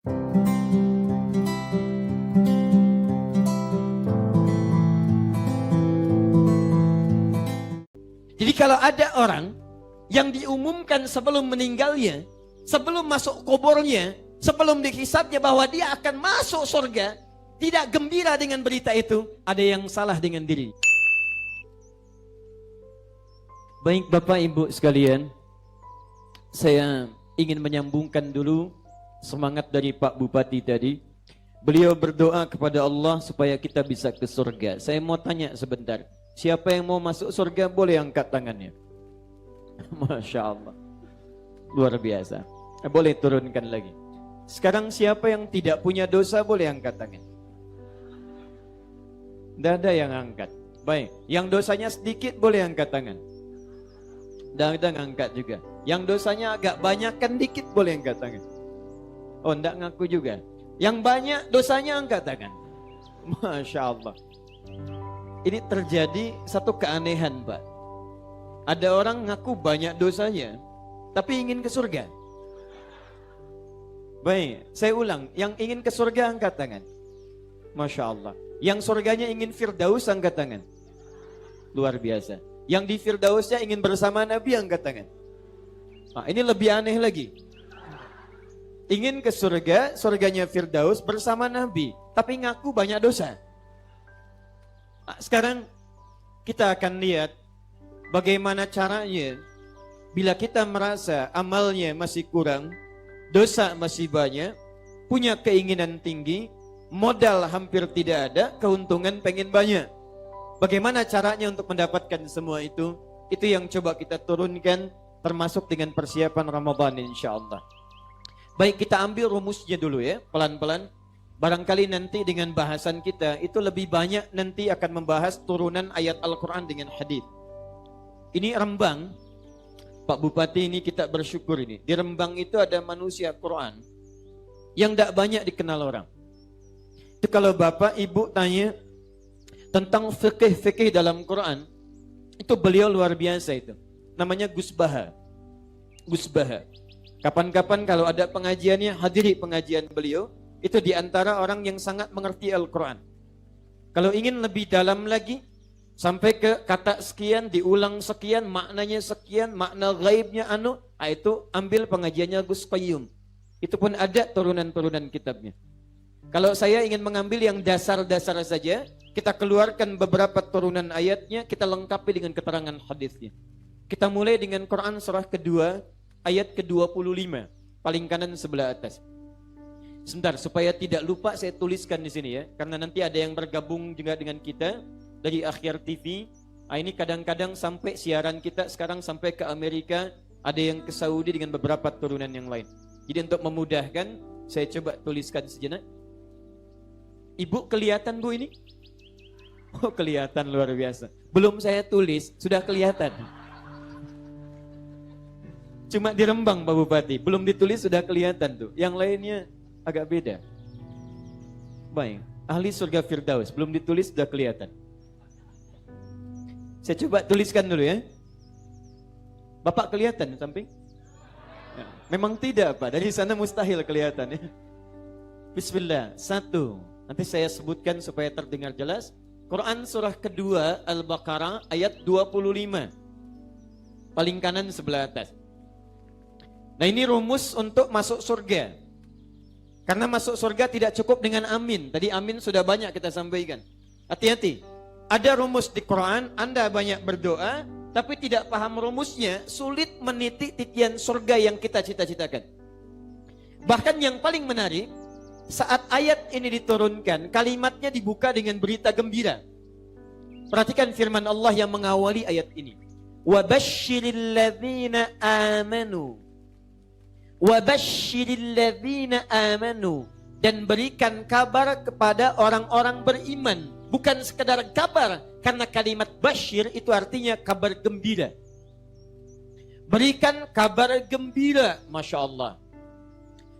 Jadi kalau ada orang yang diumumkan sebelum meninggalnya, sebelum masuk kuburnya, sebelum dihisabnya bahwa dia akan masuk surga, tidak gembira dengan berita itu, ada yang salah dengan diri. Baik Bapak Ibu sekalian, saya ingin menyambungkan dulu semangat dari Pak Bupati tadi. Beliau berdoa kepada Allah supaya kita bisa ke surga. Saya mau tanya sebentar, siapa yang mau masuk surga boleh angkat tangannya. Masya Allah, luar biasa. Boleh turunkan lagi. Sekarang siapa yang tidak punya dosa boleh angkat tangan. Tidak ada yang angkat. Baik, yang dosanya sedikit boleh angkat tangan. Tidak ada yang angkat juga. Yang dosanya agak banyak kan dikit boleh angkat tangan. Oh, tidak ngaku juga. Yang banyak dosanya angkat tangan. Masya Allah. Ini terjadi satu keanehan, Pak. Ada orang ngaku banyak dosanya, tapi ingin ke surga. Baik, saya ulang. Yang ingin ke surga angkat tangan. Masya Allah. Yang surganya ingin Firdaus angkat tangan. Luar biasa. Yang di Firdausnya ingin bersama Nabi angkat tangan. Nah, ini lebih aneh lagi. Ingin ke surga, surganya Firdaus bersama Nabi, tapi ngaku banyak dosa. Nah, sekarang kita akan lihat bagaimana caranya bila kita merasa amalnya masih kurang, dosa masih banyak, punya keinginan tinggi, modal hampir tidak ada, keuntungan pengen banyak. Bagaimana caranya untuk mendapatkan semua itu? Itu yang coba kita turunkan, termasuk dengan persiapan Ramadan insya Allah. Baik, kita ambil rumusnya dulu ya, pelan-pelan. Barangkali nanti dengan bahasan kita, itu lebih banyak nanti akan membahas turunan ayat Al-Quran dengan hadis. Ini Rembang, Pak Bupati, ini kita bersyukur ini. Di Rembang itu ada manusia Quran yang tidak banyak dikenal orang. Itu kalau Bapak Ibu tanya tentang fikih-fikih dalam Quran, itu beliau luar biasa itu. Namanya Gus Baha. Gus Baha. Kapan-kapan kalau ada pengajiannya, hadiri pengajian beliau. Itu diantara orang yang sangat mengerti Al-Quran. Kalau ingin lebih dalam lagi, sampai ke kata sekian, diulang sekian, maknanya sekian, makna gaibnya itu ambil pengajiannya Gus Qayyum. Itu pun ada turunan-turunan kitabnya. Kalau saya ingin mengambil yang dasar-dasar saja, kita keluarkan beberapa turunan ayatnya, kita lengkapi dengan keterangan hadisnya. Kita mulai dengan Quran surah kedua, ayat ke-25, paling kanan sebelah atas. Sebentar, supaya tidak lupa saya tuliskan di sini ya, karena nanti ada yang bergabung juga dengan kita dari Akhir TV. Ini kadang-kadang sampai siaran kita sekarang sampai ke Amerika, ada yang ke Saudi dengan beberapa turunan yang lain. Jadi untuk memudahkan, saya coba tuliskan sejenak. Ibu kelihatan Bu ini? Oh kelihatan, luar biasa. Belum saya tulis, sudah kelihatan. Cuma di Rembang Pak Bupati, belum ditulis sudah kelihatan tuh. Yang lainnya agak beda. Baik, ahli surga Firdaus, belum ditulis sudah kelihatan. Saya coba tuliskan dulu ya. Bapak kelihatan di samping? Ya, memang tidak Pak, dari sana mustahil kelihatan ya. Bismillah, 1. Nanti saya sebutkan supaya terdengar jelas. Quran surah kedua Al-Baqarah ayat 25. Paling kanan sebelah atas. Nah ini rumus untuk masuk surga. Karena masuk surga tidak cukup dengan amin. Tadi amin sudah banyak kita sampaikan. Hati-hati. Ada rumus di Quran, Anda banyak berdoa, tapi tidak paham rumusnya, sulit meniti titian surga yang kita cita-citakan. Bahkan yang paling menarik, saat ayat ini diturunkan, kalimatnya dibuka dengan berita gembira. Perhatikan firman Allah yang mengawali ayat ini. وَبَشِّرِ الَّذِينَ آمَنُوا وَبَشِّرِ الَّذِينَ آمَنُوا. Dan berikan kabar kepada orang-orang beriman. Bukan sekedar kabar, karena kalimat basyir itu artinya kabar gembira. Berikan kabar gembira, Masya Allah.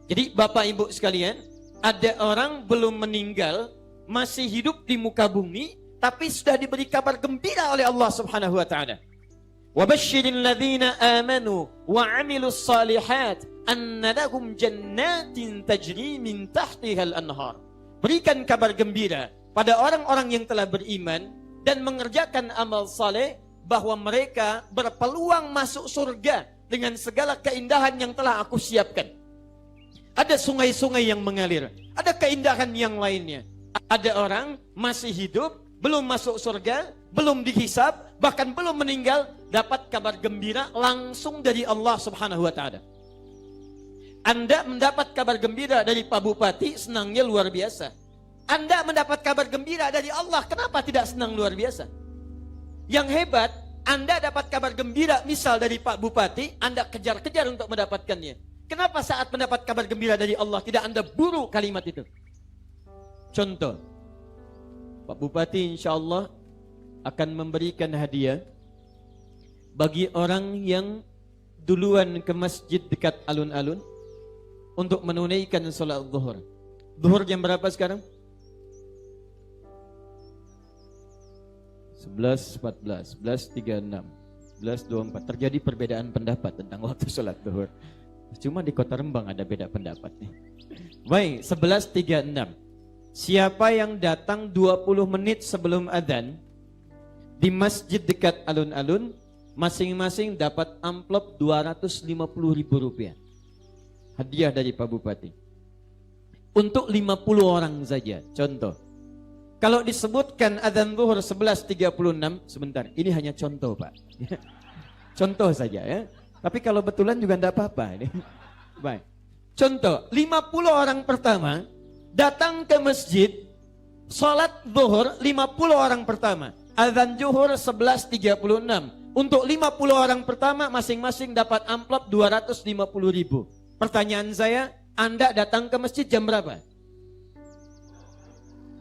Jadi Bapak Ibu sekalian, ada orang belum meninggal, masih hidup di muka bumi, tapi sudah diberi kabar gembira oleh Allah Subhanahu wa Ta'ala. Wa basyiril ladzina amanu wa 'amilus shalihat anna lahum jannatin tajri min tahtihal anhar. Berikan kabar gembira pada orang-orang yang telah beriman dan mengerjakan amal saleh bahwa mereka berpeluang masuk surga dengan segala keindahan yang telah aku siapkan. Ada sungai-sungai yang mengalir, ada keindahan yang lainnya. Ada orang masih hidup, belum masuk surga, belum dihisab, bahkan belum meninggal, dapat kabar gembira langsung dari Allah Subhanahu wa taala. Anda mendapat kabar gembira dari Pak Bupati, senangnya luar biasa. Anda mendapat kabar gembira dari Allah, kenapa tidak senang luar biasa? Yang hebat, Anda dapat kabar gembira misal dari Pak Bupati, Anda kejar-kejar untuk mendapatkannya. Kenapa saat mendapat kabar gembira dari Allah tidak Anda buru kalimat itu? Contoh, Pak Bupati insya Allah akan memberikan hadiah bagi orang yang duluan ke masjid dekat alun-alun untuk menunaikan sholat zuhur. Zuhur jam berapa sekarang? 11.14, 11.36, 11.24. Terjadi perbedaan pendapat tentang waktu sholat zuhur. Cuma di Kota Rembang ada beda pendapat nih. Baik, 11.36. Siapa yang datang 20 menit sebelum adzan di masjid dekat alun-alun, masing-masing dapat amplop Rp250.000. Hadiah dari Pak Bupati. Untuk 50 orang saja. Contoh. Kalau disebutkan adzan zuhur 11.36, sebentar, ini hanya contoh Pak. Contoh saja ya. Tapi kalau betulan juga tidak apa-apa. Baik. Contoh, 50 orang pertama datang ke masjid, sholat zuhur 50 orang pertama. Adzan zuhur 11.36. Untuk 50 orang pertama masing-masing dapat amplop 250.000. Pertanyaan saya, Anda datang ke masjid jam berapa?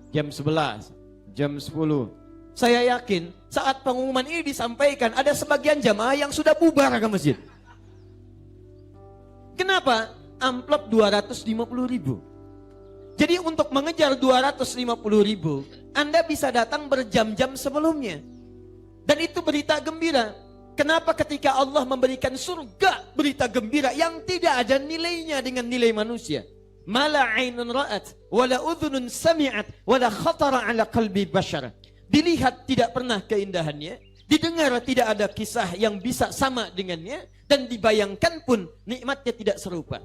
Jam 11, jam 10. Saya yakin saat pengumuman ini disampaikan ada sebagian jamaah yang sudah bubar ke masjid. Kenapa? Amplop 250.000. Jadi untuk mengejar 250.000, Anda bisa datang berjam-jam sebelumnya. Dan itu berita gembira. Kenapa ketika Allah memberikan surga berita gembira yang tidak ada nilainya dengan nilai manusia? Mala ainun ra'at, wala udhunun sami'at, wala khatara ala qalbi bashar. Dilihat tidak pernah keindahannya, didengar tidak ada kisah yang bisa sama dengannya, dan dibayangkan pun nikmatnya tidak serupa.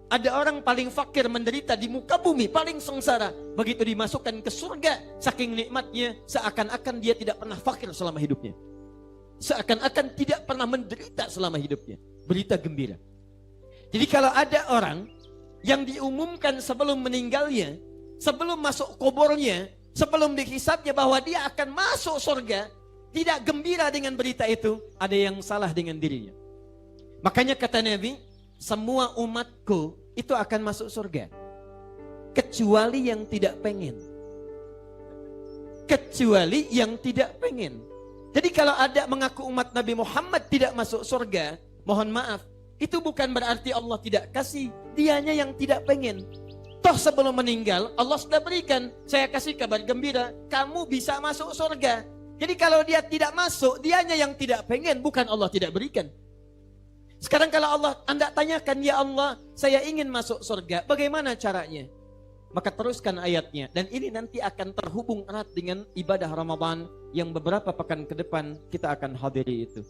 Ada orang paling fakir menderita di muka bumi, paling sengsara. Begitu dimasukkan ke surga, saking nikmatnya, seakan-akan dia tidak pernah fakir selama hidupnya. Seakan-akan tidak pernah menderita selama hidupnya. Berita gembira. Jadi kalau ada orang yang diumumkan sebelum meninggalnya, sebelum masuk kuburnya, sebelum dihisabnya bahwa dia akan masuk surga, tidak gembira dengan berita itu, ada yang salah dengan dirinya. Makanya kata Nabi, semua umatku itu akan masuk surga, kecuali yang tidak pengen. Kecuali yang tidak pengen. Jadi kalau ada mengaku umat Nabi Muhammad tidak masuk surga, mohon maaf, itu bukan berarti Allah tidak kasih, dianya yang tidak pengen. Toh sebelum meninggal, Allah sudah berikan, saya kasih kabar gembira, kamu bisa masuk surga. Jadi kalau dia tidak masuk, dianya yang tidak pengen, bukan Allah tidak berikan. Sekarang kalau Anda tanyakan, ya Allah, saya ingin masuk surga, bagaimana caranya? Maka teruskan ayatnya, dan ini nanti akan terhubung erat dengan ibadah Ramadan yang beberapa pekan ke depan kita akan hadiri itu.